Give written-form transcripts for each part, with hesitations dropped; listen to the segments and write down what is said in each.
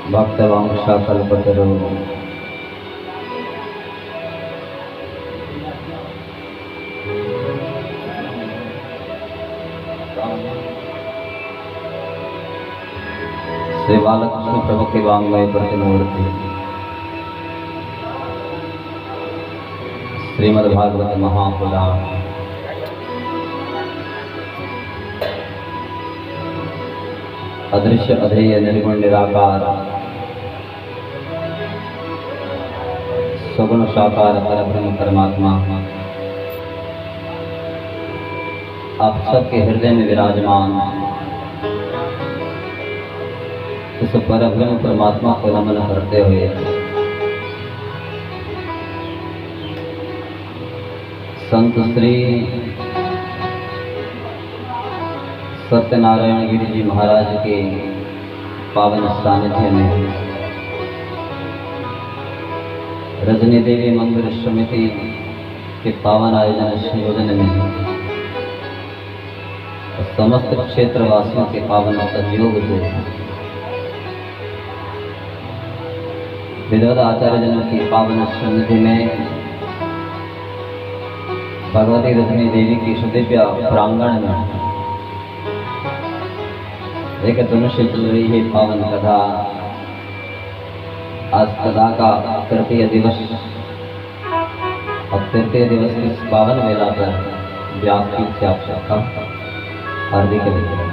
भक्तवांशा कल्पतरो श्री बालकृष्ण प्रभु के वांग्मय प्रतिमूर्ति श्रीमद्भागवत महापुराण अदृश्य अधेय निर्गुण निराकार सगुण साकार परब्रह्म परमात्मा आप सबके हृदय में विराजमान इस परब्रह्म परमात्मा को नमन करते हुए संत श्री सत्यनारायण गिरि जी महाराज के पावन सानिध्य में रजनी देवी मंदिर समिति के पावन आयोजन संयोजन में समस्त क्षेत्रवासियों के पावन सहयोग से विदवत आचार्य जन की पावन सन्निधि में भगवती रजनी देवी की सुदिव्य प्रांगण में एक धनुष चल रही है पावन कथा। आज कथा का तृतीय दिवस और तृतीय दिवस की पावन वेला पर व्यास की से आप सबका हार्दिक अभिनंदन।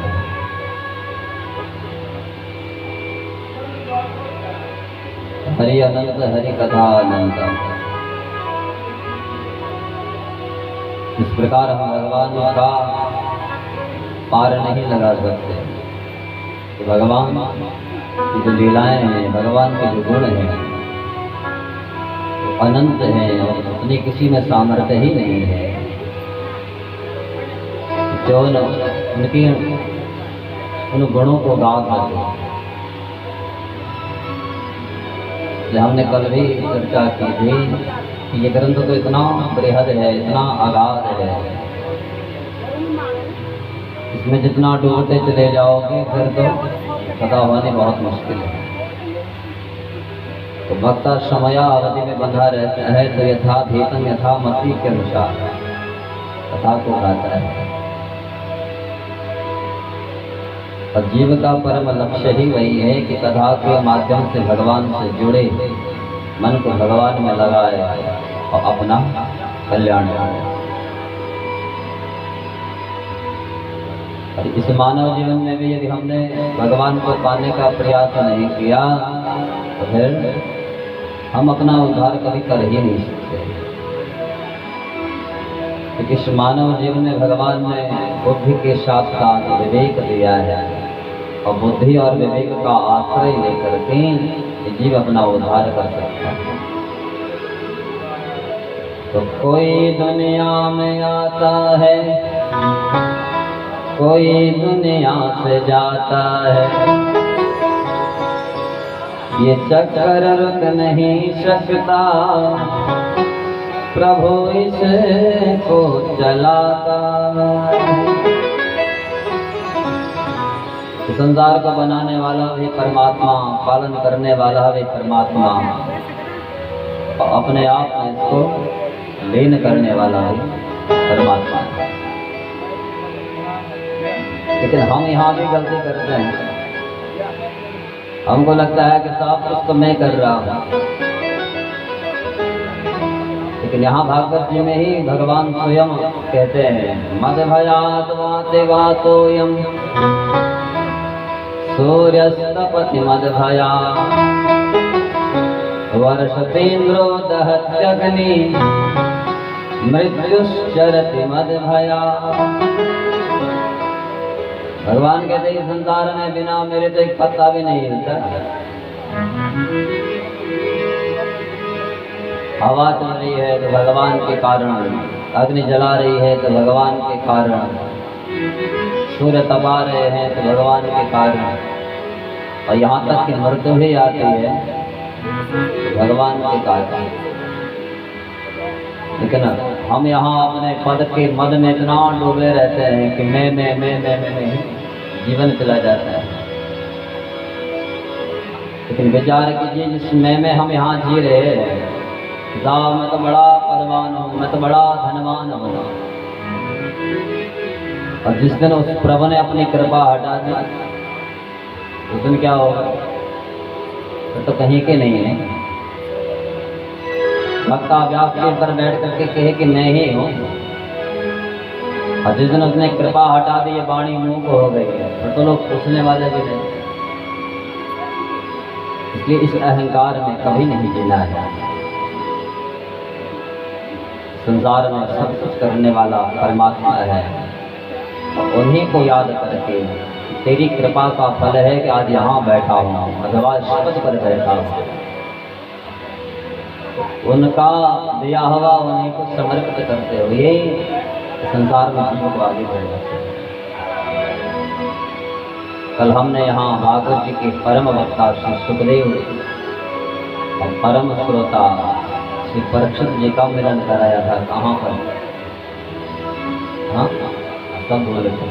हरि अनंत हरि कथा अनंत। इस प्रकार हम भगवान का पार नहीं लगा सकते। भगवान की जो लीलाएं हैं, भगवान के जो गुण हैं वो अनंत हैं और अपनी किसी में सामर्थ्य ही नहीं है जो उनकी उन गुणों को गा सके। हमने कल भी चर्चा की थी कि ये ग्रंथ तो इतना बृहद है, इतना आगाध है, इसमें जितना डूबते चले जाओगे फिर तो कथा होनी बहुत मुश्किल है। तो भक्ता समया अवधि में बंधा रहता है तो यथा धीतम यथा मति के अनुसार कथा को गाता है। और जीव का परम लक्ष्य ही वही है कि कथा के माध्यम से भगवान से जुड़े, मन को भगवान में लगाए और अपना कल्याण करे। इस मानव जीवन में भी यदि हमने भगवान को पाने का प्रयास नहीं किया तो फिर हम अपना उद्धार कभी कर ही नहीं सकते। क्योंकि इस मानव जीवन में भगवान ने बुद्धि के साथ साथ विवेक दिया है और बुद्धि और विवेक का आश्रय लेकर के जीव अपना उद्धार कर सकता है। तो कोई दुनिया में आता है, कोई दुनिया से जाता है, ये चक्कर रुक नहीं सकता, प्रभु इसको चलाता है। संसार को बनाने वाला भी परमात्मा, पालन करने वाला भी परमात्मा और अपने आप में इसको लीन करने वाला भी परमात्मा। लेकिन हम यहाँ भी गलती करते हैं। हमको लगता है कि सब कुछ तो मैं कर रहा हूँ, लेकिन यहाँ भागवत जी में ही भगवान स्वयं कहते हैं मद भयात् वाते वातोयम सूर्यस्तपति मद भयात् वर्षतेन्द्रो दहत्यग्नि मृत्युश्चरति मद भयात्। भगवान कहते हैं संसार में बिना मेरे तो एक पत्ता भी नहीं हिलता। हवा चल रही है तो भगवान के कारण, अग्नि जला रही है तो भगवान के कारण, सूर्य तपा रहे हैं तो भगवान के कारण, और यहाँ तक कि मृत्यु भी आती है तो भगवान के कारण। लेकिन हम यहाँ अपने पद के मद में इतना डूबे रहते हैं कि मैं जीवन चला जाता है। लेकिन विचार कीजिए जिस में हम यहाँ जी रहे हैं, मैं तो बड़ा पदवान हूँ, मैं तो बड़ा धनवान हूँ, और जिस दिन उस प्रभु ने अपनी कृपा हटा दी उस दिन क्या होगा? तो कहीं के नहीं है। भक्ता व्यास के ऊपर बैठ करके कहे कि मैं ही हूँ, और जिस दिन उसने कृपा हटा दी ये वाणी मुंह को हो गई है, फिर तो लोग पूछने वाले भी नहीं। इसलिए इस अहंकार में कभी नहीं जीना है। संसार में सब कुछ करने वाला परमात्मा है, उन्हीं को याद करके तेरी कृपा का फल है कि आज यहाँ बैठा हूँ, अथवा शपथ पर बैठा हूँ। उनका दिया हुआ उन्हीं को समर्पित करते हुए संसार में जीवन को आगे बढ़ जाते हैं। कल हमने यहाँ भागवत जी के परम वक्ता श्री सुखदेव और परम श्रोता श्री परीक्षित जी का मिलन कराया था। कहाँ पर? हाँ, सब बोले थे।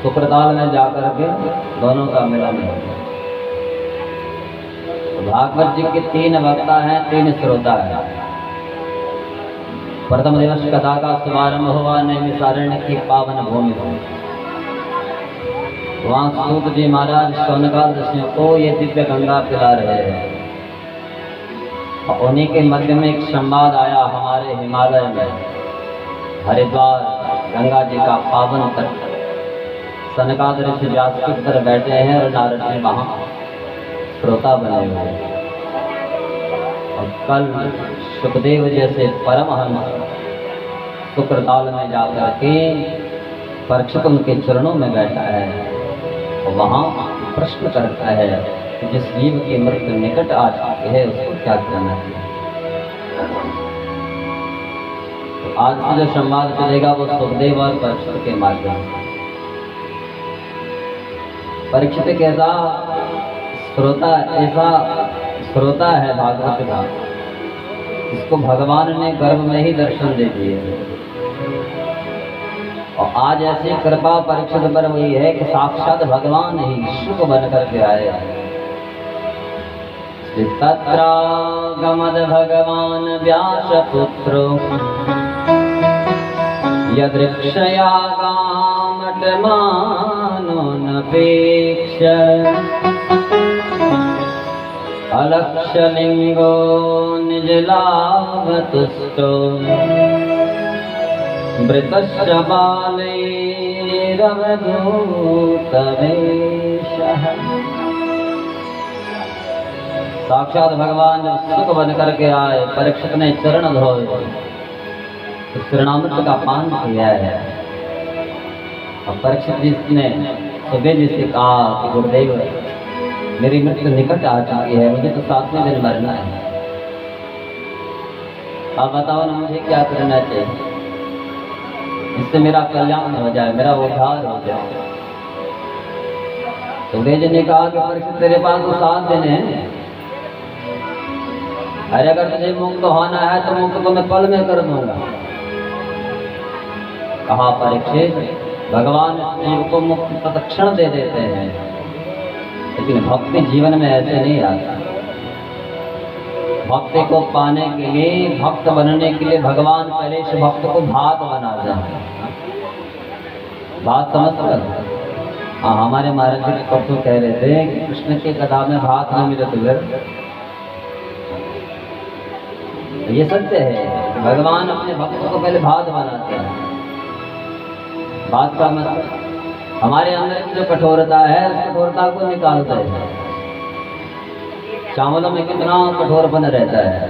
शुक्रताल में जाकर के दोनों का मिलन हो गया। भागवत जी के 3 वक्ता हैं, 3 श्रोता हैं। प्रथम दिवस कथा का शुभारंभ हुआ नैमिषारण्य की पावन भूमि में। वहाँ सूत जी महाराज शौनकाल ऋषियों को ये दिव्य गंगा पिला रहे हैं। उन्हीं के मध्य में एक संवाद आया हमारे हिमालय में, हरिद्वार गंगा जी का पावन तट। सनकाद ऋषि व्यासपीठ पर बैठे हैं और नारद जी वहाँ श्रोता बने हुए। और कल सुखदेव जैसे परमहंस शुक्रताल में जाकर के परीक्षित उनके चरणों में बैठा है और वहाँ प्रश्न करता है कि जिस जीव की मृत्यु निकट आ चुकी है उसको क्या करना चाहिए। तो आज से जो संवाद चलेगा वो सुखदेव और परीक्षित के माध्यम से। परीक्षित कैसा श्रोता है भागवत का, इसको भगवान ने गर्भ में ही दर्शन दे दिए। और आज ऐसी कृपा परीक्षित पर हुई है कि साक्षात भगवान ही शुभ बन करके आए। तत्रागमद भगवान व्यासपुत्रो यदृक्षया गामटमानो नपेक्ष अलक्षलिंगो निजलाभतुष्टो मृतश्च बालैरवधूतवेशः। साक्षात भगवान जब सुख बन करके आए, परीक्षित ने चरण धोए, तो चरणामृत का पान किया है। और परीक्षित जी ने सुखदेव जी से कहा कि गुरुदेव मेरी मृत्यु निकट आ चुकी है, मुझे तो 7वें दिन मरना है, आप बताओ ना मुझे क्या करना चाहिए जिससे मेरा कल्याण हो जाए, मेरा उद्धार हो जाए। सुखदेव जी ने कहा कि परीक्षित तेरे पास तो 7 दिन है, अरे अगर तुझे मुक्त होना है तो मुक्त को मैं पल में कर दूंगा। कहा परीक्षित भगवान जीव को मुक्त तत्क्षण दे देते हैं, लेकिन भक्ति जीवन में ऐसे नहीं आता। भक्ति को पाने के लिए, भक्त बनने के लिए भगवान पहले इस भक्त को भात बनाते हैं। बात समझ कर? हाँ, हमारे महाराज जी परसों कह रहे थे कि कृष्ण की कथा में भात न मिले तो ये सत्य है। भगवान अपने भक्त को पहले भात बनाते हैं। बात का मतलब हमारे अंदर की जो कठोरता है उस कठोरता को निकालता है। चावलों में कितना कठोरपन रहता है,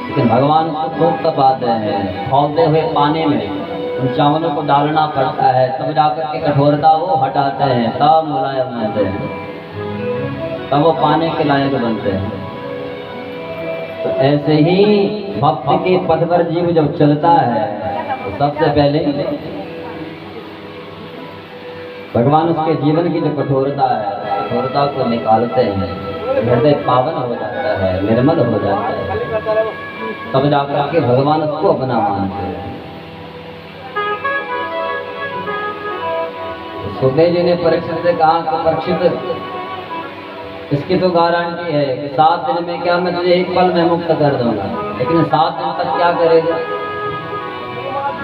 लेकिन भगवान उसको खूब तपाते हैं। खौलते हुए पानी में उन चावलों को डालना पड़ता है, तब जाकर के कठोरता वो हटाते हैं, तब मुलायम बनते हैं, तब वो पाने के लायक बनते हैं। तो ऐसे ही भक्ति के पथ पर जीव जब चलता है तो सबसे पहले भगवान उसके जीवन की जो कठोरता है, कठोरता को निकालते हैं, हृदय पावन हो जाता है, निर्मल हो जाता है, तब जाकर के भगवान उसको अपना मानते हैं। सुखदेव जी ने परीक्षित से कहा कि परीक्षित इसकी तो गारंटी है कि 7 दिन में क्या मैं तुझे एक पल में मुक्त कर दूंगा, लेकिन 7 दिन तक क्या करेगा?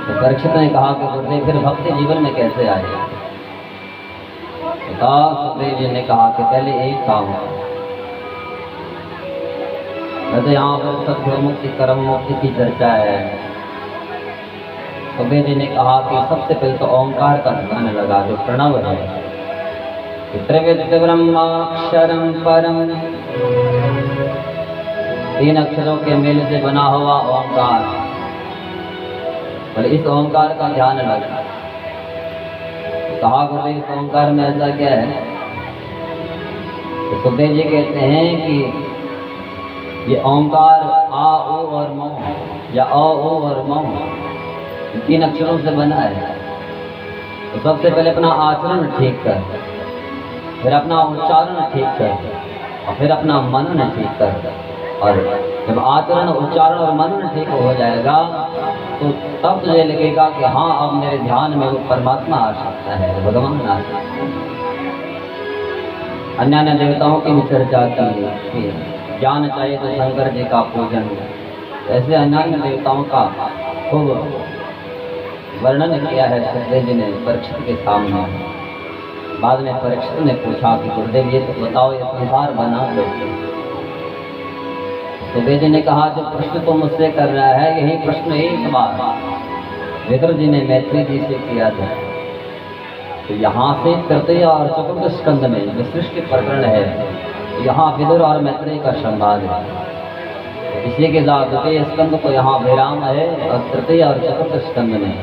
तो परीक्षित ने कहा कि गुरुदेव फिर भक्ति जीवन में कैसे आएगा? सुखदेव जी ने कहा कि पहले एक काम करो। तो यहाँ पर सत्य मुक्ति कर्म मुक्ति की चर्चा है। सुखदेव जी ने कहा कि सबसे पहले तो ओंकार का ध्यान लगा, जो प्रणव है, त्रिविध ब्रह्माक्षरम परम, 3 अक्षरों के मेल से बना हुआ ओंकार, और इस ओंकार का ध्यान लगा। कहा गुरुदेव इस ओंकार में ऐसा क्या है? तो सुखदेव जी कहते हैं कि ये ओंकार आ ओ और मौ या अ ओ और मौ 3 अक्षरों से बना है। तो सबसे पहले अपना आचरण ठीक कर, फिर अपना उच्चारण ठीक कर, और फिर अपना मनन ठीक कर। और जब आचरण उच्चारण और मनन ठीक हो जाएगा तो तब तुझे लगेगा कि हाँ अब मेरे ध्यान में वो परमात्मा आ सकता है, भगवान आ सकता है। अन्य देवताओं की भी चर्चा की, ज्ञान चाहिए तो शंकर जी का पूजन, ऐसे अन्य देवताओं का खूब वर्णन किया है सुखदेव जी ने परीक्षित के सामने। बाद में परीक्षित ने पूछा कि गुरुदेव ये तो बताओ, ये संसार बना कैसे? सुखदेव जी ने कहा जो प्रश्न तो मुझसे कर रहा है यही प्रश्न एक बार विदुर जी ने मैत्री जी से किया था। तो यहाँ से तृतीय और चतुर्थ स्कंद में जो सृष्टि प्रकरण है, यहाँ विदुर और मैत्री का संवाद है। इसी के साथ द्वितीय स्कंद को यहाँ विराम है, और तृतीय और चतुर्थ स्कंद में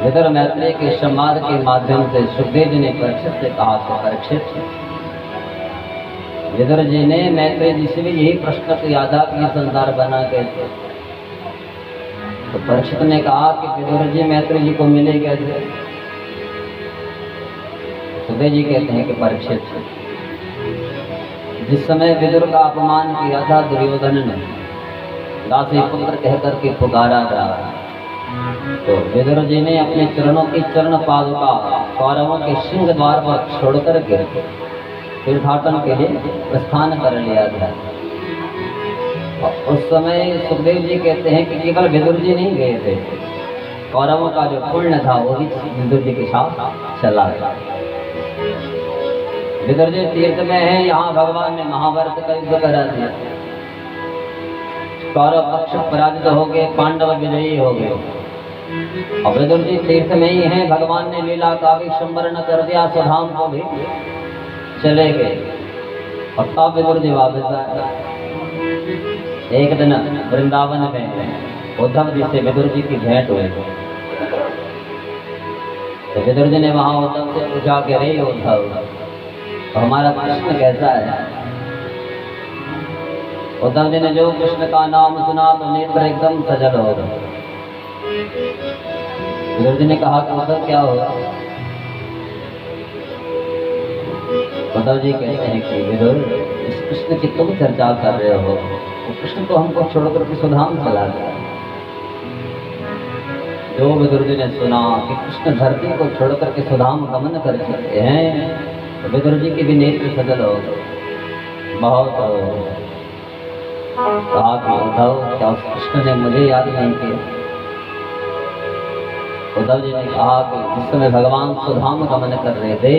विदुर मैत्री के संवाद के माध्यम से सुखदेव जी ने परीक्षित से कहा कि परीक्षित, विदुर जी ने मैत्री जी से भी यही प्रश्न किया था कि संसार बना कैसे? तो परीक्षित ने कहा कि विदुर जी मैत्री जी को मिले कैसे? सुखदेव जी कहते हैं कि परीक्षित, जिस समय विदुर का अपमान किया था दुर्योधन ने, दासी पुत्र कहकर के पुकारा था, तो विदुर जी ने अपने चरणों की चरण पादुका कौरवों के सिंह द्वार पर छोड़ करके तीर्थाटन के लिए प्रस्थान कर लिया था। उस समय सुखदेव जी कहते हैं कि केवल विदुर जी नहीं गए थे, कौरवों का जो पुण्य था वो भी विदुर जी के साथ चला गया। विदुर जी तीर्थ में है, यहाँ भगवान ने महाभारत का युद्ध करा दिया, कौरव पक्ष पराजित हो गए, पांडव विजयी हो गए। और विदुर जी तीर्थ में ही है, भगवान ने लीला का भी संवरण कर दिया, स्वधाम को भी चले गए। और तब विदुर जी वापस आए। एक दिन वृंदावन में उद्धव जी से विदुर जी की भेंट हुई। तो विदुर जी ने वहां उद्धव से पूछा कि अरे उद्धव, तो हमारा कृष्ण कैसा है? उद्धव जी ने जो कृष्ण का नाम सुना तो नेत्र एकदम सजल हो गए। विदुर जी ने कहा कि उद्धव क्या होगा? उद्धव जी कहते हैं कि विदुर, इस कृष्ण की तुम चर्चा कर रहे हो, तो कृष्ण तो हमको छोड़कर के सुधाम चला गया। जो विदुर जी ने सुना कि कृष्ण धरती को छोड़कर के सुधाम गमन कर चुके हैं, तो विदुर जी के भी नेत्र सजल हो गए, बहुत कहा कि उद्धव, क्या उस कृष्ण ने मुझे याद नहीं किया? उद्धव जी ने कहा कि जिस समय भगवान सुधाम गमन कर रहे थे,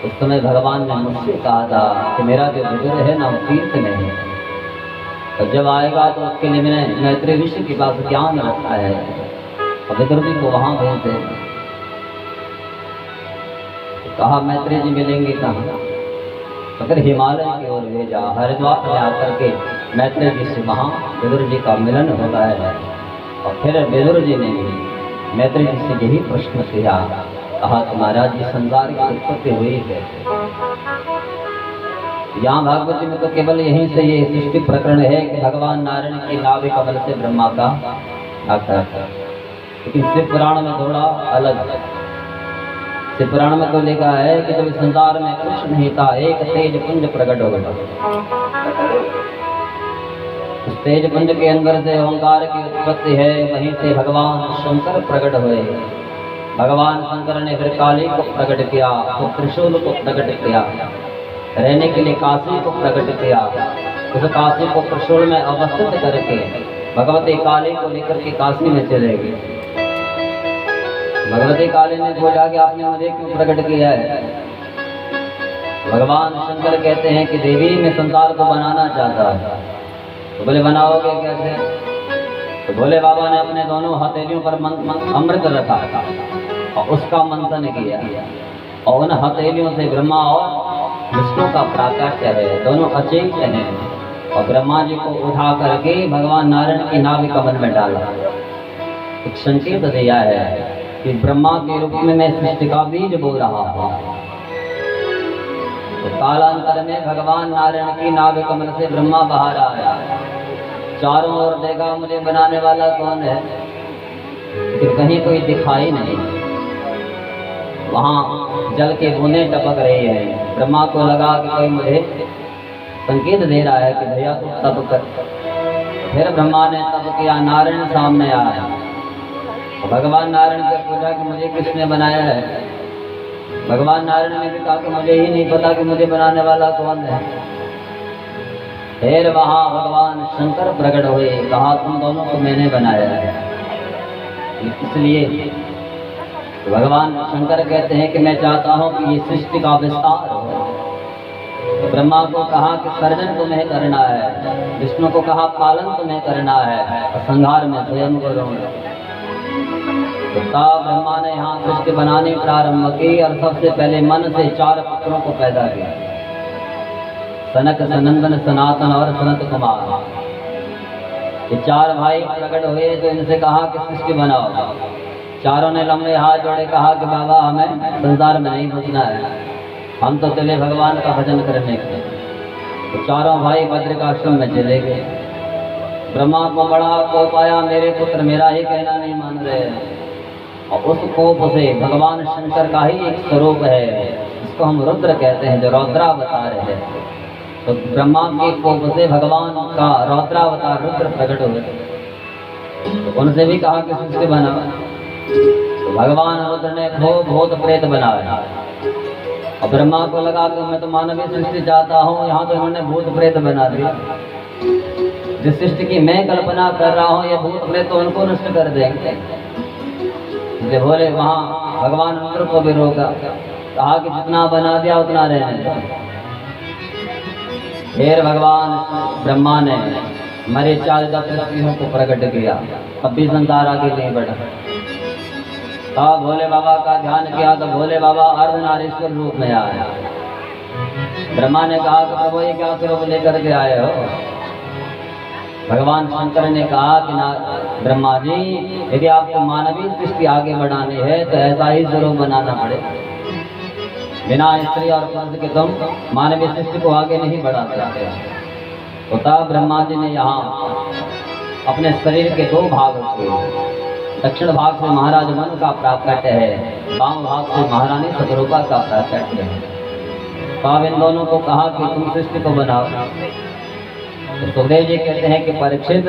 उस समय भगवान ने मुझसे कहा था कि मेरा जो विदुर है ना, वो तीर्थ में है, तो जब आएगा तो उसके लिए मैंने मैत्री ऋषि के पास ज्ञान रखा है, और विदुर जी को वहां भेजे। कहा मैत्री जी मिलेंगे कहाँ? तो फिर हिमालय की ओर भेजा, हरिद्वार में आकर के मैत्री जी से वहाँ विदुर जी का मिलन होता है। और फिर विदुर जी ने भी मैत्री जी से यही प्रश्न किया, कहा कि महाराज जी संसार की उत्पत्ति हुई है। यहाँ भागवत जी में तो केवल यहीं से ये सृष्टि प्रकरण है कि भगवान नारायण की नाभि कमल से ब्रह्मा का आकार था, लेकिन शिव पुराण में थोड़ा अलग है। शिव पुराण में तो लिखा है कि जब संसार में कुछ नहीं था, एक तेज पुंज प्रकट हो गया। उस तेज पुंज के अंदर से ओंकार की उत्पत्ति है, वहीं से भगवान शंकर प्रकट हुए। भगवान शंकर ने फिर काली को प्रकट किया, तो त्रिशूल को प्रकट किया, रहने के लिए काशी को प्रकट किया। उस काशी को त्रिशूल में अवस्थित करके भगवती काली को लेकर के काशी में चले गए। भगवती काली ने बोला कि आपने मुझे क्यों प्रकट किया है? भगवान शंकर कहते हैं कि देवी मैं संसार को बनाना चाहता है। तो बोले बनाओगे कैसे? तो भोले बाबा ने अपने दोनों हथेलियों पर अमृत रखा था और उसका मंथन किया और उन हथेलियों से ब्रह्मा और विष्णु का प्राकट्य है, दोनों अचिंत हैं। और ब्रह्मा जी को उठा करके भगवान नारायण की नाभि कमल में डाला। एक संकेत दिया है कि ब्रह्मा के रूप में मैं सृष्टि का बीज बो रहा हूँ। तो कालांतर में भगवान नारायण की नाभि कमल से ब्रह्मा बाहर आया। चारों ओर देखा मुझे बनाने वाला कौन है, लेकिन कहीं कोई दिखाई नहीं। वहां जल के बूंदें टपक रही हैं। ब्रह्मा को लगा कि कोई मुझे संकेत दे रहा है कि भैया तू तप कर। फिर ब्रह्मा ने तप किया, नारायण सामने आया। भगवान नारायण से पूछा कि मुझे किसने बनाया है? भगवान नारायण ने भी कहा कि मुझे ही नहीं पता कि मुझे बनाने वाला कौन है। फिर वहां भगवान शंकर प्रकट हुए, कहा तुम दोनों को मैंने बनाया है। इसलिए भगवान शंकर कहते हैं कि मैं चाहता हूं कि ये सृष्टि का विस्तार हो। तो ब्रह्मा को कहा कि सर्जन तुम्हें करना है, विष्णु को कहा पालन तुम्हें करना है और संहार में स्वयं करूंगा। तो ब्रह्मा ने यहाँ सृष्टि बनाने प्रारंभ की और सबसे पहले मन से 4 पुत्रों को पैदा किया, सनक, सनंदन, सनातन और सनत कुमार। ये 4 भाई प्रकट हुए तो इनसे कहा कि सृष्टि बनाओ। चारों ने लंबे हाथ जोड़े, कहा कि बाबा हमें संसार में नहीं घुसना है, हम तो चले भगवान का भजन करने के। तो चारों भाई बद्रिकाश्रम में चले गए। ब्रह्मा को बड़ा कोप आया, मेरे पुत्र मेरा ही कहना नहीं मान रहे। और उस कोप से भगवान शंकर का ही एक स्वरूप है, इसको हम रुद्र कहते हैं, जो रौद्रावतार है। तो ब्रह्मा के कोप से भगवान का रौद्रावतार रुद्र प्रकट हुए। तो उनसे भी कहा कि सृष्टि बना। तो भगवान रुद्र ने खूब भूत प्रेत बनाया। और ब्रह्मा को लगा कि मैं तो मानवीय सृष्टि चाहता हूँ, यहाँ तो इन्होंने भूत प्रेत बना दिया। जिस सृष्टि की मैं कल्पना कर रहा हूँ ये भूत प्रेत तो उनको नष्ट कर देंगे। इसलिए बोले वहाँ भगवान रुद्र को भी रोका, कहा कि जितना बना दिया उतना रहने दो। फिर भगवान ब्रह्मा ने मरे 4 दस्युओं को प्रकट किया, अब भी संसार आगे नहीं बढ़ा। तब भोले बाबा का ध्यान किया तो भोले बाबा अर्धनारीश्वर रूप में आया। ब्रह्मा ने कहा कि प्रभु ये क्या स्वरूप लेकर के आए हो? भगवान शंकर ने कहा कि ना ब्रह्मा जी, यदि आपको मानवीय सृष्टि आगे बढ़ानी है तो ऐसा ही स्वरूप बनाना पड़ेगा। बिना स्त्री और पुरुष के तुम मानवीय सृष्टि को आगे नहीं बढ़ा सकते। तो तब ब्रह्मा जी ने यहाँ अपने शरीर के 2 भाग किए। दक्षिण भाग से महाराज मन का प्राकट्य है, वाम भाग से महारानी सतरूपा का प्राकट्य है। तब इन दोनों को कहा कि तुम सृष्टि को बनाओ। तो सुखदेव जी कहते हैं कि परीक्षित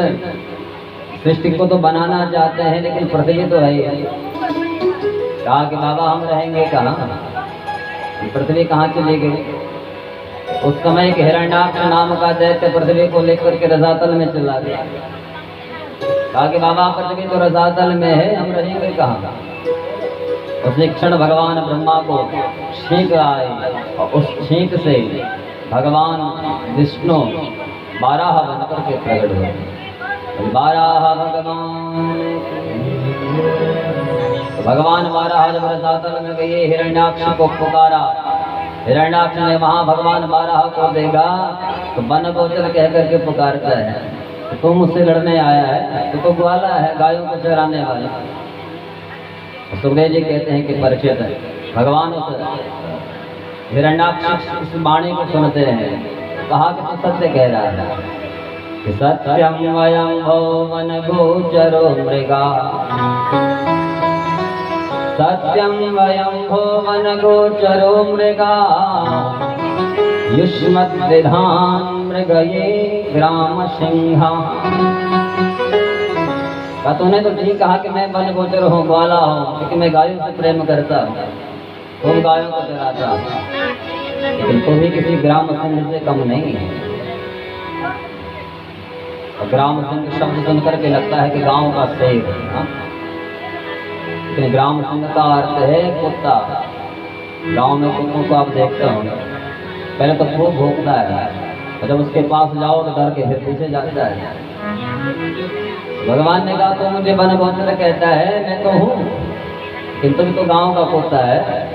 सृष्टि को तो बनाना चाहते हैं लेकिन पृथ्वी तो है ही। कहा कि बाबा हम रहेंगे कहाँ, पृथ्वी कहाँ चली गई? उस समय एक हिरण्याक्ष नाम का दैत्य पृथ्वी को लेकर के रसातल में चला गया। कहा कि बाबा पृथ्वी तो रसातल में है, हम रहेंगे कहाँ? उसी क्षण भगवान ब्रह्मा को छींक आई और उस छींक से भगवान विष्णु 12 बनकर के प्रकट हुए। 12 भगवान 12 जब रसातल में गए, हिरण्याक्ष को पुकारा। हिरण्याक्ष ने वहाँ भगवान 12 को देखा तो वन गोचर कह करके पुकारता है, तो तुम मुझसे लड़ने आया है? तो ग्वाला है, गायों को चराने वाला। सुखदेव जी कहते हैं कि परीक्षित भगवान उस हिरण्याक्ष इस वाणी को सुनते हैं। कहा कि तू सत्य कह रहा है कि सत्यम वयं भवन गोचरो मृगा, सत्यम वयं भवन गोचरो मृगा, युष्मत् विधान मृगये ग्राम सिंहा। तूने तो ठीक कहा कि मैं वन गोचर हूँ, ग्वाला हूँ, क्योंकि मैं गायों से प्रेम करता हूँ, खूब गायों को चराता हूँ। लेकिन तो भी किसी ग्राम सिंह से कम नहीं है। और ग्राम सिंह शब्द सुन करके लगता है कि गांव का शेर है, लेकिन ग्राम सिंह का अर्थ है कुत्ता। गांव में कुत्तों को आप देखते हो, पहले तो खूब भौंकता है, और जब उसके पास जाओ तो डर के फिर पीछे जाता है। भगवान ने कहा तो मुझे बन बहुत कहता है, मैं तो हूँ, किंतु भी तो गांव का कुत्ता है।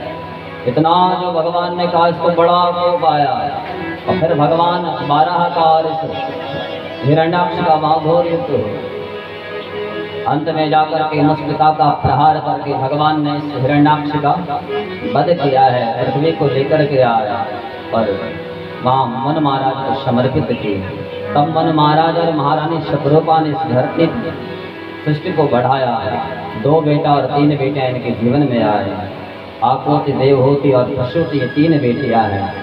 इतना जो भगवान ने कहा, इसको बड़ा कोप आया, और फिर भगवान 12 का हिरण्याक्ष का महाघोर युद्ध हो। अंत में जाकर के मुस्पिता का प्रहार करके भगवान ने इस हिरण्याक्ष का वध किया है, पृथ्वी को लेकर के आया और वहाँ मन महाराज को समर्पित किए। तब मन महाराज और महारानी शतरूपा ने इस धरती सृष्टि को बढ़ाया है। 2 बेटा और 3 बेटियां इनके जीवन में आए। आकोति, देवहूति और प्रसूति, 3 बेटियां हैं,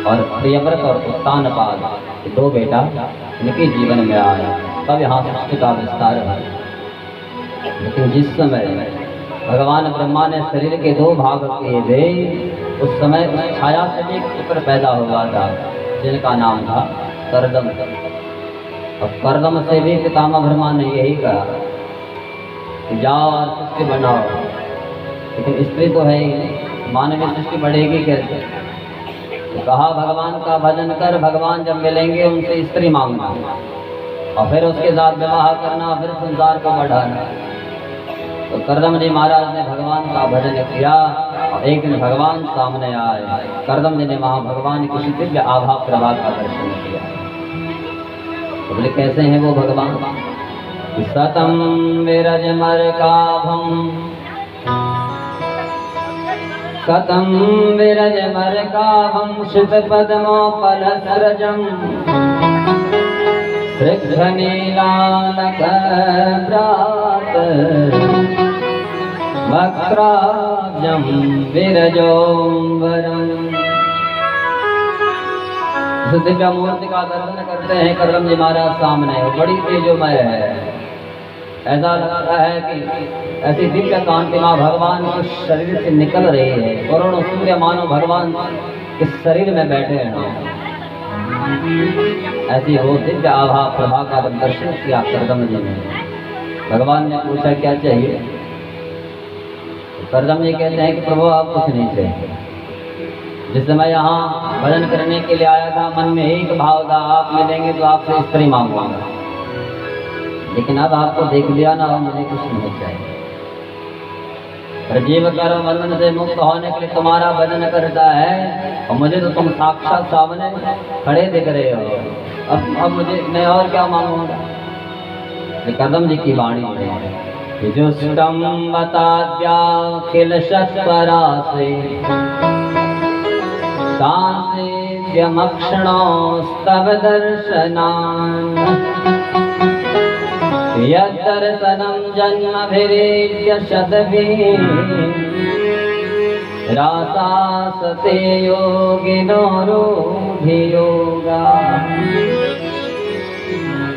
और प्रियव्रत और उत्तानपाद 2 बेटा इनके जीवन में आए। तब यहाँ सृष्टि का विस्तार है। लेकिन जिस समय भगवान ब्रह्मा ने शरीर के 2 भाग किए थे, उस समय उस छाया से भी पुत्र पैदा हुआ था, जिनका नाम था कर्दम। और कर्दम से भी पितामह ब्रह्मा ने यही कहा कि जाओ और सृष्टि बनाओ। लेकिन स्त्री तो है ही, मानवीय सृष्टि बढ़ेगी कैसे? तो कहा भगवान का भजन कर, भगवान जब मिलेंगे उनसे स्त्री मांगना, और फिर उसके साथ विवाह करना, फिर संसार को बढ़ाना। तो कर्दम जी महाराज ने भगवान का भजन किया, और एक दिन भगवान सामने आए। कर्दम जी ने वहाँ भगवान की दिव्य आभा प्रभा का दर्शन किया। तो बोले कैसे हैं वो भगवान? सतम विरज मरकाभम, कतम विरज मरकाभम, श्रुत पद्मोपलसरजम, नीलानकप्रात वक्राब्जं विरजोंबरम। दिव्य मूर्ति का दर्शन करते हैं कर्दम जी महाराज सामने, बड़ी तेजोमय है। ऐसा लगता है कि ऐसी दिव्य कांति मां भगवान के शरीर से निकल रही है। करोड़ों सूर्य मानो भगवान के शरीर में बैठे हैं। ऐसी वो दिव्य आभा प्रभा का दर्शन किया कर्दम जी ने। भगवान ने पूछा क्या चाहिए? कर्दम जी कहते हैं कि प्रभु आप कुछ नहीं चाहिए। जिस समय यहाँ भजन करने के लिए आया था, मन में एक भाव था, आप मिलेंगे तो आपसे स्त्री मांगूंगा। लेकिन अब आपको देख लिया ना, मुझे कुछ नहीं चाहिए। जीव कर्म बंधन से मुक्त होने के लिए तुम्हारा भजन करता है, और मुझे तो तुम साक्षात सामने खड़े दिख रहे हो। अब मुझे मैं और क्या मांगूंगा? कर्दम जी की वाणी है, जुष्टम बताद्याखिल शस्परासे, सांसेद्यमक्षणो स्तव दर्शनान्, यद्दर्शनं जन्मभिरेत्य शतभिः, रासासते योगिनो रूढियोगा।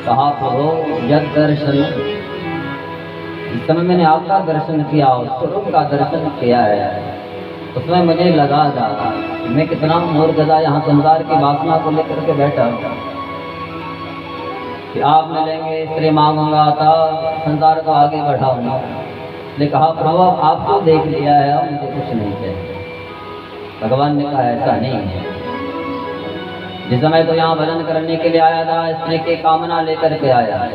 कहा प्रभु यद्दर्शन, इस समय मैंने आपका दर्शन किया, स्वरूप का दर्शन किया है, उसमें मुझे लगा था मैं कितना मूर्खता यहाँ संसार की वासना को लेकर के बैठा कि आप मिलेंगे, स्त्री मांगूंगा था, संसार को आगे बढ़ाऊंगा। ने कहा प्रभु आपको देख लिया है, अब मुझे कुछ नहीं चाहिए। भगवान ने कहा ऐसा नहीं है। जिस समय तो यहाँ भजन करने के लिए आया था, स्त्री की कामना लेकर के आया,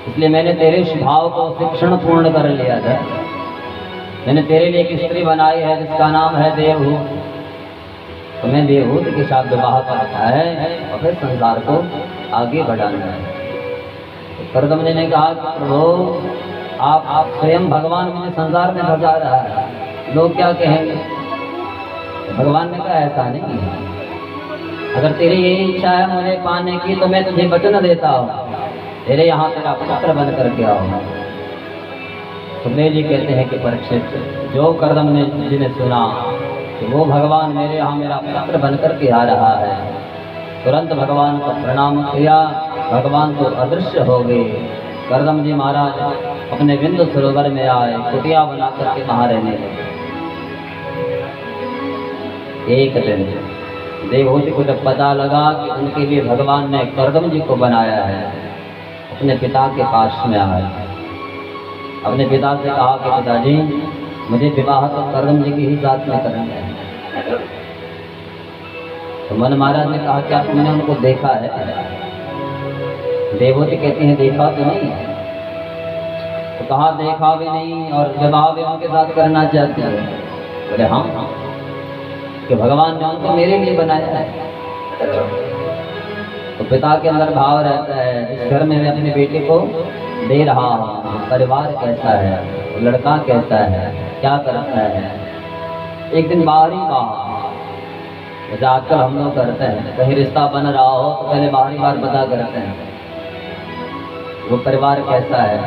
इसलिए मैंने तेरे स्वभाव को शिक्षण पूर्ण कर लिया था। मैंने तेरे लिए एक स्त्री बनाई है जिसका नाम है देवहूत। तो मैं देवहूत के साथ विवाह करता है और फिर संसार को आगे बढ़ाना है। कर्दम जी ने कहा प्रभु आप स्वयं भगवान मुझे संसार में फंसा रहा है, लोग क्या कहेंगे? भगवान ने कहा ऐसा नहीं है, अगर तेरी यही इच्छा है मुझे पाने की तो मैं तुझे वचन देता हूँ, तेरे यहाँ तेरा पुत्र बन करके आओ। सुखदेव जी कहते हैं कि परीक्षित, जो कर्दम जी ने सुना कि वो भगवान मेरे यहाँ मेरा पुत्र बन करके आ रहा है, तुरंत भगवान को प्रणाम किया, भगवान तो अदृश्य हो गए। कर्दम जी महाराज अपने बिंदु सरोवर में आए, कुटिया बना करके वहाँ रहने लगे। एक दिन देवहूति को जब पता लगा कि उनके लिए भगवान ने कर्दम जी को बनाया है, अपने पिता के पास में आया, अपने पिता से कहा कि पिताजी मुझे विवाह तो कर्दम जी के ही साथ में करना है। तो मन महाराज ने कहा क्या तुमने उनको देखा है? देवहूति कहती हैं देखा तो नहीं। तो कहा देखा भी नहीं और विवाह भी उनके साथ करना चाहती है। बोले हाँ, कि भगवान ने उनको मेरे लिए बनाया है। तो पिता के अंदर भाव रहता है, इस घर में मैं अपने बेटे को दे रहा हूँ, परिवार कैसा है, लड़का कैसा है, क्या करता है। एक दिन बाहरी बात जैसे आजकल हम लोग करते हैं, कहीं रिश्ता बन रहा हो तो पहले बाहरी बात पता करते हैं, वो परिवार कैसा है,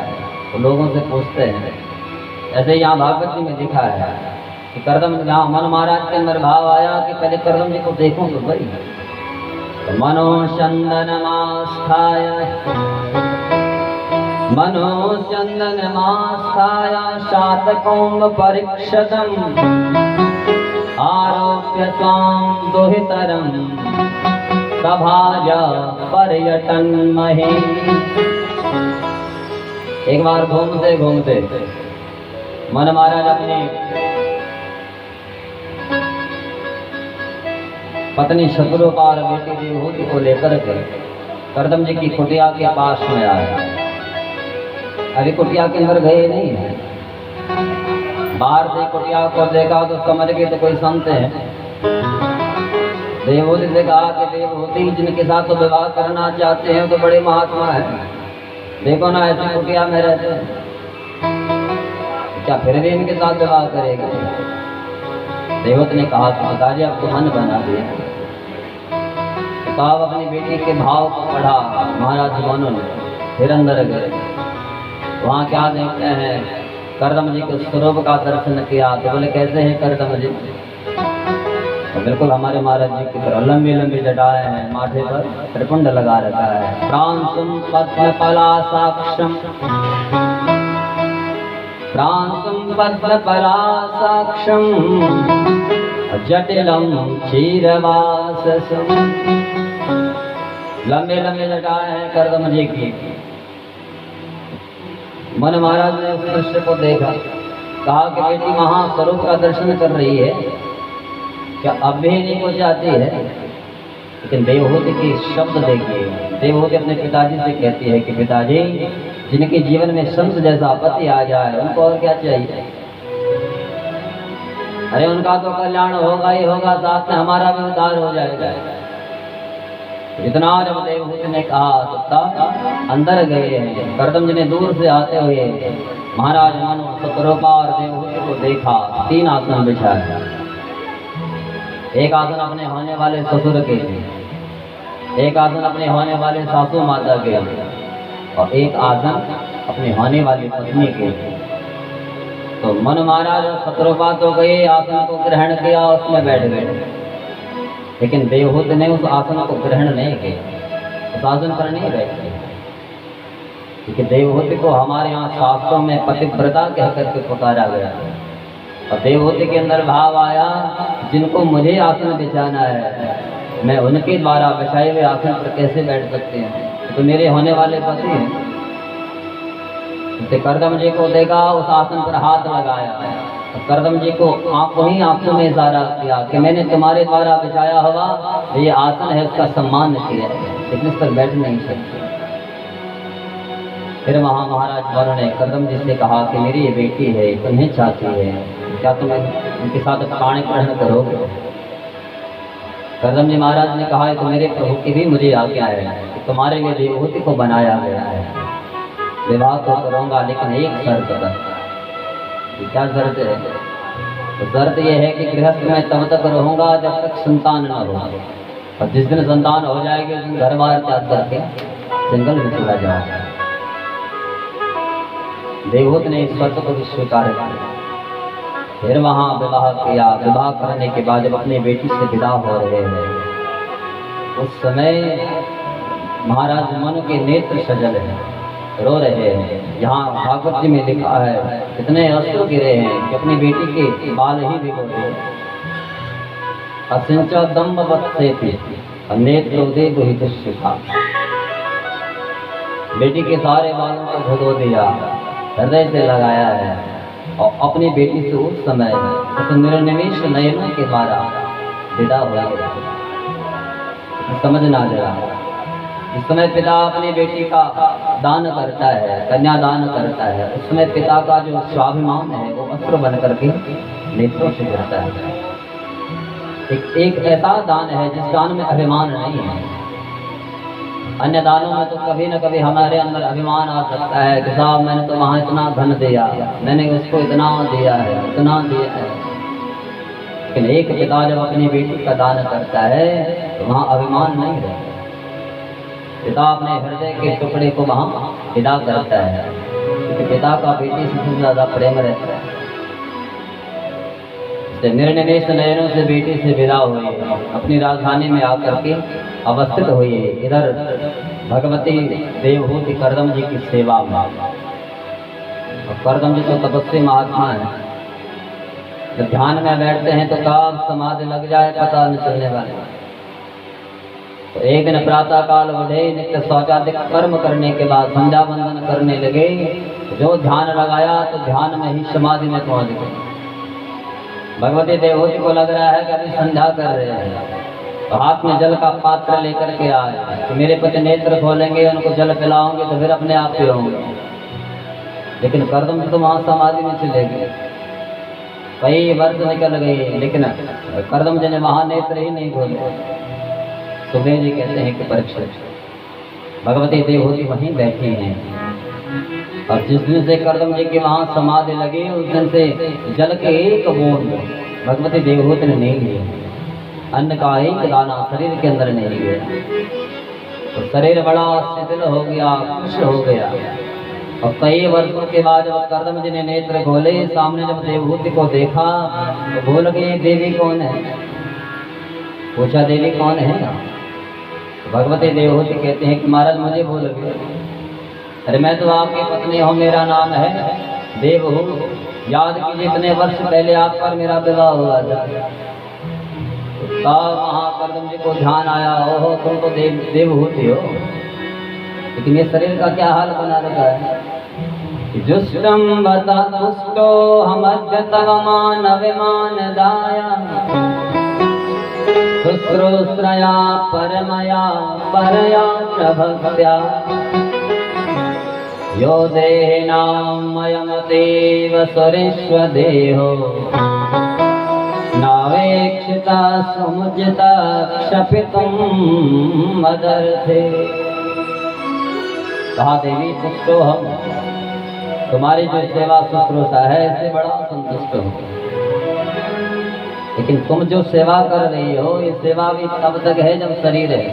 तो लोगों से पूछते हैं। ऐसे यहाँ भागवत जी में लिखा है कि कर्दम, यहाँ मन महाराज के अंदर भाव आया कि पहले कर्दम जी को देखूं तो बड़ी। तो मनो चंदन मास्थाय शातकौम परीक्षतम आरोप्य स्वाम दोहितरम सभाजा पर्यटन महे। एक बार घूमते घूमते मन महाराज अपनी पत्नी शत्रुपा और बेटी देवहूति को लेकर के कर्दम जी की कुटिया के पास में आए। अभी कुटिया के अंदर गए नहीं है, बाहर से कुटिया को देखा तो समझ गए तो कोई संत है। देवहूति से कहा कि देवहूति जिनके साथ तो विवाह करना चाहते हैं तो बड़े महात्मा है, देखो ना ऐसी कुटिया में रहते हैं, क्या फिर भी इनके साथ विवाह करेगा? देवहूति ने कहा कि पिताजी आपको मन बना दिया। साहब अपनी बेटी के भाव को पढ़ा महाराज दोनों ने, फिर अंदर गए। वहाँ क्या देखते हैं, कर्दम जी के स्वरूप का दर्शन किया। तो बोले कैसे हैं कर्दम जी? तो बिल्कुल हमारे महाराज जी की तरह लंबी लंबी जटाएं हैं, माथे पर त्रिपुंड लगा रखा है। प्रांसुम पद्मपलासाक्षम, प्रांसुम पद्मपलासाक्षम जटिलम क्षीरवाससम। लंबे लंबे जटाएं हैं कर्दम जी की। मन महाराज ने उस दृश्य को देखा, कहा कि बेटी महास्वरूप का दर्शन कर रही है, क्या अब भी नहीं हो जाती है? लेकिन देवहूति की शब्द देखिए, देवहूति अपने पिताजी से कहती है कि पिताजी जिनके जीवन में शंस जैसा पति आ जाए उनको और क्या चाहिए? अरे उनका तो कल्याण होगा ही होगा, साथ में हमारा भी उद्धार हो जाएगा। इतना जब देवहूति ने कहा तो तब अंदर गए हैं। कर्दम जी ने दूर से आते हुए महाराज मनु, शत्रुपा और देवहूति को देखा। 3 आसन बिछाया, एक आसन अपने होने वाले ससुर के, एक आसन अपने होने वाले सासू माता के, और एक आसन अपने होने वाली पत्नी के। तो मनु महाराज और शत्रुपा तो गए, आसन को ग्रहण किया, उसमें बैठ गए। लेकिन देवहूति ने उस आसन को ग्रहण नहीं किया, उस आसन पर नहीं बैठे, क्योंकि देवहूति को हमारे यहाँ शास्त्रों में पतिव्रता कह करके पुकारा गया। और देवहूति के अंदर भाव आया, जिनको मुझे आसन बिछाना है मैं उनके द्वारा बिछाए हुए आसन पर कैसे बैठ सकते हैं? तो मेरे होने वाले पति हैं। तो कर्दम जी को देखा, उस आसन पर हाथ लगाया, कर्दम जी को आंखों ही आंखों में इशारा किया कि मैंने तुम्हारे द्वारा बिछाया हुआ ये आसन है, उसका सम्मान किया, लेकिन इस पर बैठ नहीं सकते। फिर वहाँ महाराज वर ने कर्दम जी से कहा कि मेरी ये बेटी है, तुम्हें चाहती है, क्या तुम उनके साथ प्राण ग्रहण करोगे? कर्दम जी महाराज ने कहा तो मेरे प्रभु की भी मुझे आज्ञा है कि तुम्हारे लिए देवहूति को बनाया गया है, विवाह तो करूँगा लेकिन एक शर्त पर। क्या शर्त है? तो शर्त यह है कि गृहस्थ में तब तक रहूंगा जब तक संतान न हो, और जिस दिन संतान हो जाएगी उस दिन घर बार त्याग करके जंगल में चला जाऊंगा। देवहूति ने इस शर्त को भी स्वीकार किया। फिर वहां विवाह किया। विवाह करने के बाद जब अपनी बेटी से विदा हो रहे हैं, उस समय महाराज मनु के नेत्र सजल हैं, रो रहे हैं। यहाँ भागवत जी में लिखा है इतने अश्रु गिरे हैं कि अपनी बेटी के बाल ही भिगो दिए। असिंचा दम्ब बत्से थे नेत्र दे दुहित शिखा। बेटी के सारे बालों को धो दिया, हृदय से लगाया है और अपनी बेटी से उस समय उस निर्निमेष नयनों के द्वारा विदा हो गया। समझ ना जरा, इस समय पिता अपनी बेटी का दान करता है, कन्यादान करता है, उस समय पिता का जो स्वाभिमान है वो अस्त्र बन करके नेत्रों से गिरता है। एक ऐसा दान है जिस दान में अभिमान नहीं है। अन्य दानों में तो कभी न कभी हमारे अंदर अभिमान आ सकता है कि साहब मैंने तो वहाँ इतना धन दिया, मैंने उसको इतना दिया है, इतना दिया है। लेकिन एक पिता जब अपनी बेटी का दान करता है तो वहाँ अभिमान नहीं रहता। पिता अपने हृदय के टुकड़े को वहाँ विदा करता है, क्योंकि पिता का बेटी से ज्यादा प्रेम रहता है। निर्निमेष नयनों से बेटी से विदा हुई, अपनी राजधानी में आकर के अवस्थित हुई। इधर भगवती देवहूति कर्दम जी की सेवा में, और कर्दम जी तो तपस्वी महात्मा है। जब ध्यान में बैठते हैं तो कब समाधि लग जाए पता नहीं चलने वाले। तो एक दिन प्रातः काल उठे, नित्य शौचादिक कर्म करने के बाद संध्या वंदन करने लगे। जो ध्यान लगाया तो ध्यान में ही समाधि में पहुंच गए। भगवती देवहूति को लग रहा है कि अभी संध्या कर रहे हैं, तो हाथ में जल का पात्र लेकर के आए कि मेरे पति नेत्र खोलेंगे, उनको जल पिलाओगे तो फिर अपने आप पियोगे। लेकिन कर्दम तो वहाँ समाधि में चले गए, कई वर्ष निकल गए, लेकिन कर्दम जी ने वहाँ नेत्र ही नहीं खोले। सुबह जी कहते हैं कि परीक्षा भगवती देवहूति वहीं बैठी हैं, और जिस दिन से कर्दम जी की वहाँ समाधि लगी उस दिन से जल के एक बूंद भगवती देवहूति ने नहीं लिया, अन्न का एक दाना शरीर के अंदर नहीं गया। तो शरीर बड़ा शिथिल हो गया, खुश हो गया। और कई वर्षों के बाद जब कर्दम जी ने नेत्र खोले, सामने जब देवहूति को देखा तो बोल गए देवी कौन है? पूछा देवी कौन है? भगवती देवहूति कहते हैं कि महाराज मुझे बोल गए, अरे मैं तो आपकी पत्नी हूँ, मेरा नाम है देवहूति। याद कीजिए इतने वर्ष पहले आप पर मेरा विवाह हुआ था। तब वहाँ कर्दम जी को ध्यान आया, ओहो तुम तो देवहूति हो, लेकिन ये शरीर का क्या हाल बना रखा है? जुष्टम बता तुष्टो हमद्य तव मानविमान दाया, शुश्रूषया परमया परया च भक्त्या, यो देहिनामयमतीव सुरेश्व देहो, नावेक्षिता समुज्जिता क्षपितुं मदर्थे। कहा देवी तुष्टो हम, तुम्हारी जो सेवा शुश्रूषा है इससे बड़ा संतुष्ट हो, लेकिन तुम जो सेवा कर रही हो ये सेवा भी तब तक है जब शरीर है।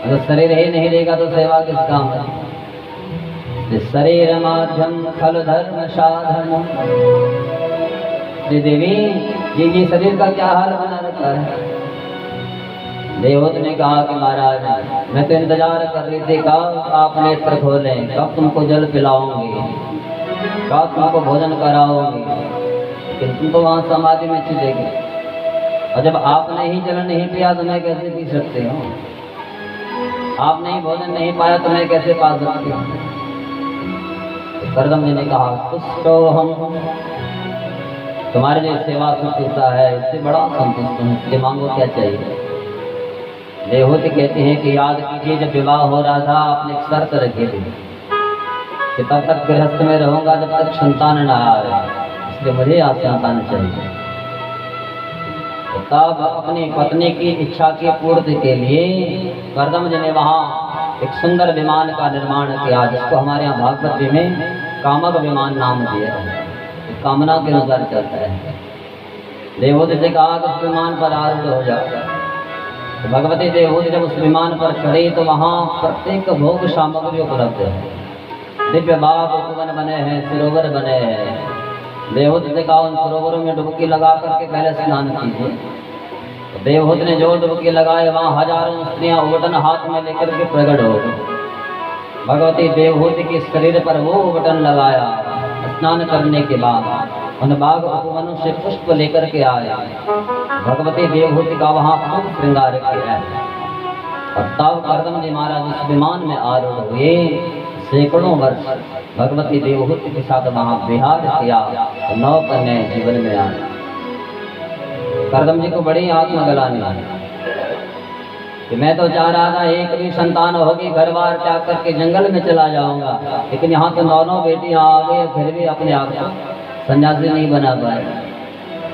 अगर शरीर ही नहीं रहेगा तो सेवा किस काम है? शरीर माध्यम खल धर्म साधन। देवी ये शरीर का क्या हाल बना रखा है? देवहूति ने कहा कि महाराज मैं तो इंतजार कर रही थी कब आप नेत्र खोलें, कब तुमको जल पिलाऊंगी, कब तुमको भोजन कराऊंगी, लेकिन तुम तो वहाँ समाधि में चले गए। और जब आपने ही जल नहीं पिया तो मैं कैसे पी सकते हो? आपने ही भोजन नहीं पाया तो मैं कैसे पा सकती हूँ? कर्दम जी ने कहा तुष्टो हम, तुम्हारे लिए सेवा शुश्रूषा है इससे बड़ा संतुष्ट हूँ, इसलिए मांगो क्या चाहिए? देवहूति कहते हैं कि याद कीजिए जब विवाह हो रहा था आपने एक शर्त रखी थी कि तब तक गृहस्थ में रहूंगा जब तक संतान न आ रहे, इसलिए मुझे आज संतान चाहिए। तो तब अपनी पत्नी की इच्छा की पूर्ति के लिए कर्दम जी ने वहाँ एक सुंदर विमान का निर्माण किया, जिसको हमारे यहाँ भागवत जी में कामक विमान नाम दिया है, कामना के अनुसार चलता है। देवहूति से कहा कि उस विमान पर आरूढ़ हो जाओ। तो भगवती देवहूति जब उस विमान पर चढ़ी तो वहाँ प्रत्येक भोग सामग्री उपलब्ध है। दिव्य बाग उपवन बने हैं, सरोवर बने हैं। देवहूति से कहा उन सरोवरों में डुबकी लगा करके पहले स्नान कीजिए। तो देवहूति ने जो डुबकी लगाए वहाँ हजारों स्त्रियाँ उबटन हाथ में लेकर के प्रकट हो गई। भगवती देवहूति के शरीर पर वो उबटन लगाया। स्नान करने के बाद उन बाग उपवनों से पुष्प लेकर के आए, भगवती देवहूति का वहां खूब श्रृंगार किया। और तब कर्दम जी महाराज उस विमान में आरूढ़ हुए। सैकड़ों वर्ष भगवती देवहूति के साथ वहां विहार किया। 9 कन्याएं जीवन में आई। कर्दम जी को बड़ी आत्मग्लानि कि मैं तो चाह रहा था एक भी संतान होगी, घर बार त्याग करके जंगल में चला जाऊंगा, लेकिन यहाँ तो 9 बेटियां आ गई, फिर भी अपने आप को सन्यासी नहीं बना पाए।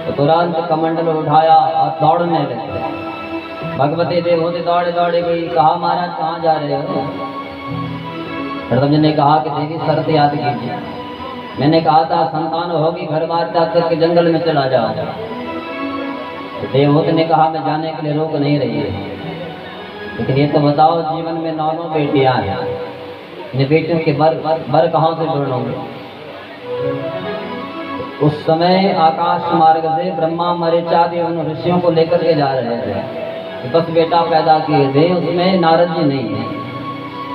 तो तुरंत कमंडल उठाया और दौड़ने लगे। भगवती देवहूति दौड़े दौड़े गई। कहा महाराज कहाँ जा रहे हो? कर्दम जी ने कहा कि देवी शर्त याद कीजिए, मैंने कहा था संतान होगी, घर बार त्याग करके जंगल में चला जाऊंगा। तो देवहूति ने कहा मैं जाने के लिए रोक नहीं रही है, लेकिन ये तो बताओ जीवन में 9 बेटियां हैं, इन बेटियों के बर कहाँ से ढूंढोगे? उस समय आकाश मार्ग से ब्रह्मा मरीचादि उन ऋषियों को लेकर के जा रहे थे। 10 बेटा पैदा किए थे, उसमें नारद जी नहीं है।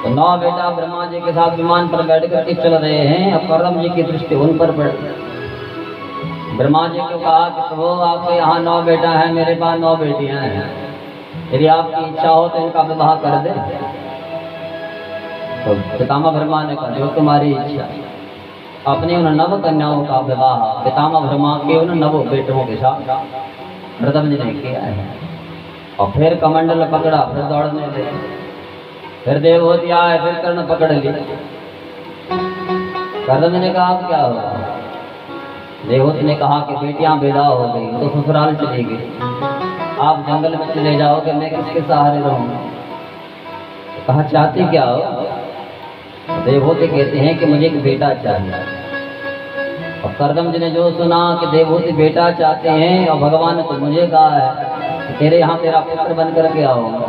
तो 9 बेटा ब्रह्मा जी के साथ विमान पर बैठ करके चल रहे हैं। अब कर्दम जी की दृष्टि उन पर पड़ी। ब्रह्मा जी को कहा कि प्रभु आपके यहाँ 9 बेटा है, मेरे पास 9 बेटियां हैं, यदि आपकी इच्छा हो तो इनका विवाह कर दे। तो पितामह ब्रह्मा ने कहा जो तुम्हारी इच्छा। अपनी उन 9 कन्याओं का विवाह पितामह ब्रह्मा के उन 9 बेटों के साथ कर्दम जी ने किया है। और फिर कमंडल पकड़ा, फिर दौड़ने लगे। फिर देवहूति आए, फिर कर्ण पकड़ ली। कर्दम जी ने कहा क्या हुआ? देवहूति ने कहा कि बेटियां विदा हो गई, तो ससुराल चली गई, आप जंगल में चले जाओगे, मैं किसके सहारे रहूंगा? कहा चाहती क्या हो? देवहूति कहते हैं कि मुझे एक बेटा चाहिए। और कर्दम जी ने जो सुना कि देवहूति बेटा चाहते हैं और भगवान ने तो मुझे कहा है कि तेरे यहाँ तेरा पुत्र बन करके आओगे,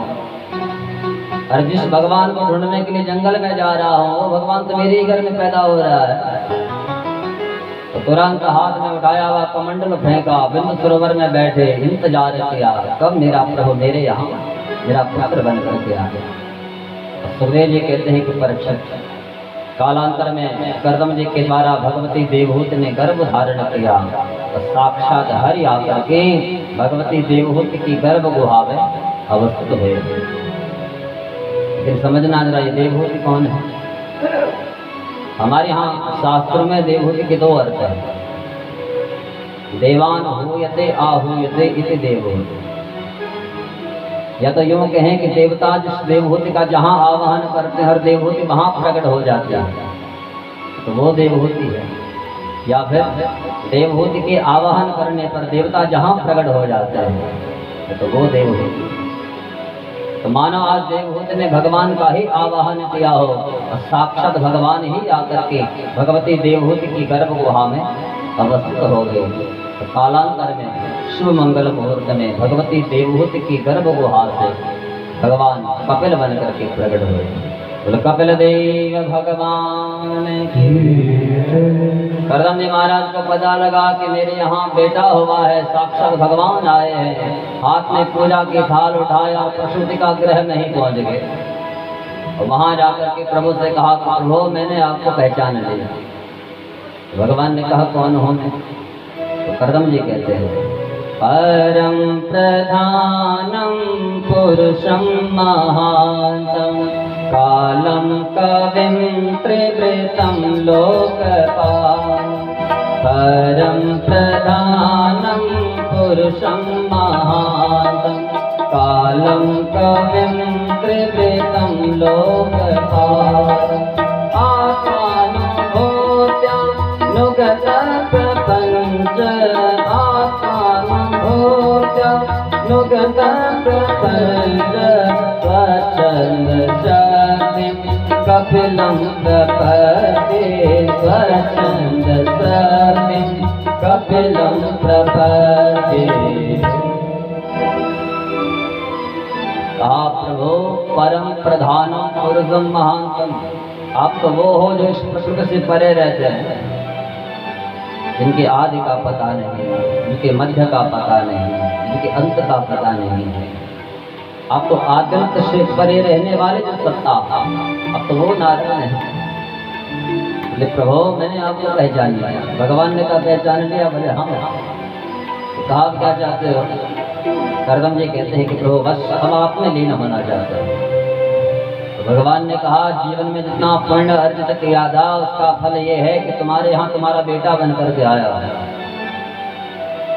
और जिस भगवान को ढूंढने के लिए जंगल में जा रहा हूँ वो भगवान तो मेरे ही घर में पैदा हो रहा है। तो तुरंत हाथ में उठाया हुआ कमंडल फेंका, बिंदु सरोवर में बैठे इंतजार किया कब मेरा प्रभु मेरे यहाँ मेरा पुत्र बन करके आ गया। सुखदेव जी कहते हैं कि परीक्षित कालांतर में कर्दम जी के द्वारा भगवती देवहूति ने गर्भ धारण किया। तो साक्षात हरि आकर के भगवती देवहूति की गर्भ गुहा में अवस्थित हुए। लेकिन समझना जरा ये देवहूति कौन है? हमारे यहाँ शास्त्रों में देवहूति के 2 अर्थ हैं। देवान हूयते आहूयते इति देवहूति। या तो यूं कहें कि देवता जिस देवहूति का जहां आवाहन करते हैं हर देवहूति वहां प्रकट हो जाती है, तो वो देवहूति है। या फिर देवहूति के आवाहन करने पर देवता जहां प्रकट हो जाते हैं तो वो देवहूति। तो मानो आज देवहूति ने भगवान का ही आवाहन किया हो और साक्षात भगवान ही आकर के भगवती देवहूति की गर्भ गुहा में अवस्थित हो गए। तो कालांतर में शुभ मंगल मुहूर्त में भगवती देवहूति की गर्भ गुहा से भगवान कपिल बन करके प्रकट हुए। बोले कपिल देव भगवान की। कर्दम जी महाराज को पता लगा कि मेरे यहाँ बेटा हुआ है, साक्षात भगवान आए हैं। हाथ में पूजा की थाल उठाया और प्रसूति का गृह में ही पहुंच गए। और वहां जाकर के प्रभु से कहा प्रभु मैंने आपको पहचान लिया। भगवान ने कहा कौन हो? तो कर्दम जी कहते हैं परम प्रधानम पुरुषम महांतम कालम कविं त्रिवृतं लोकपाल। परम प्रधानम पुरुषम महांतम कालम कविं त्रिवृतं लोकपाल। आत्मानुभूत्या नुगत प्रपंच आत्मानुभूत्या नुगत प्रपंच स्वच्छंद शक्तिं कपिलं प्रपद्ये स्वच्छंद शक्तिं कपिलं प्रपद्ये। कहा प्रभु परम प्रधानम पुरुषम महांतम, आप तो वो हो जो इस प्रकृति से परे रहते हैं, जिनके आदि का पता नहीं, जिनके मध्य का पता नहीं, जिनके अंत का पता नहीं है। आप तो आद्यंत से परे रहने वाले जो सत्ता, अब तो वो नारायण है। बोले प्रभु मैंने आपको पहचान लिया। भगवान ने कहा पहचान लिया? बोले हाँ। तो कहा क्या चाहते हो? करदम जी कहते हैं कि प्रभु बस अब आप में लीन होना चाहते हो। तो भगवान ने कहा जीवन में जितना पुण्य अर्जित किया था उसका फल ये है कि तुम्हारे यहाँ तुम्हारा बेटा बन करके आया है,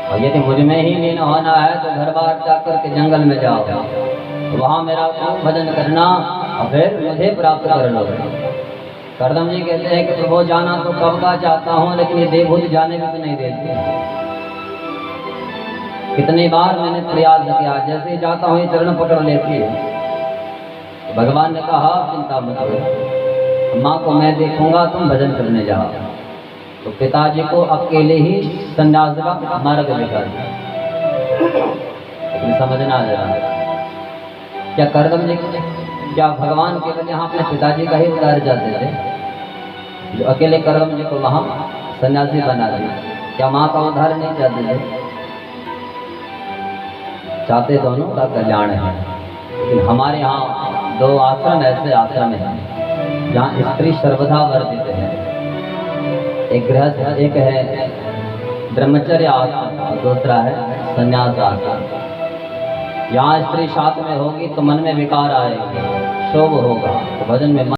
और यदि मुझ में ही लीन होना है तो घर बार जाकर के जंगल में जाओ, तो वहाँ मेरा भजन करना और फिर मुझे प्राप्त कर लो। करदम जी कहते हैं कि प्रभु जाना तो कब का चाहता हूँ, लेकिन ये देवभूत जाने भी तो नहीं देते। कितनी बार मैंने प्रयास किया, जैसे जाता हूँ चरण पकड़ लेती है। तो भगवान ने कहा चिंता मत करो, माँ को मैं देखूंगा, तुम भजन करने जाओ। तो पिताजी को अकेले ही संन्यास का मार्ग दिखा दिया। लेकिन समझना आ रहा है क्या करदम जी क्या भगवान केवल यहाँ अपने पिताजी का ही उतार जाते थे, जो अकेले करदम जी को वहाँ सन्यासी बना दिया? क्या माँ का उद्धार नहीं चाहते थे? चाहते दोनों का कल्याण है। लेकिन हमारे यहाँ दो आश्रम ऐसे आश्रम हैं जहाँ स्त्री सर्वदा वर्जित है। एक गृहस्थ, एक है ब्रह्मचर्य आश्रम और दूसरा है संन्यास आश्रम। यहाँ स्त्री साथ में होगी तो मन में विकार आएगा, शोभ होगा, तो भजन में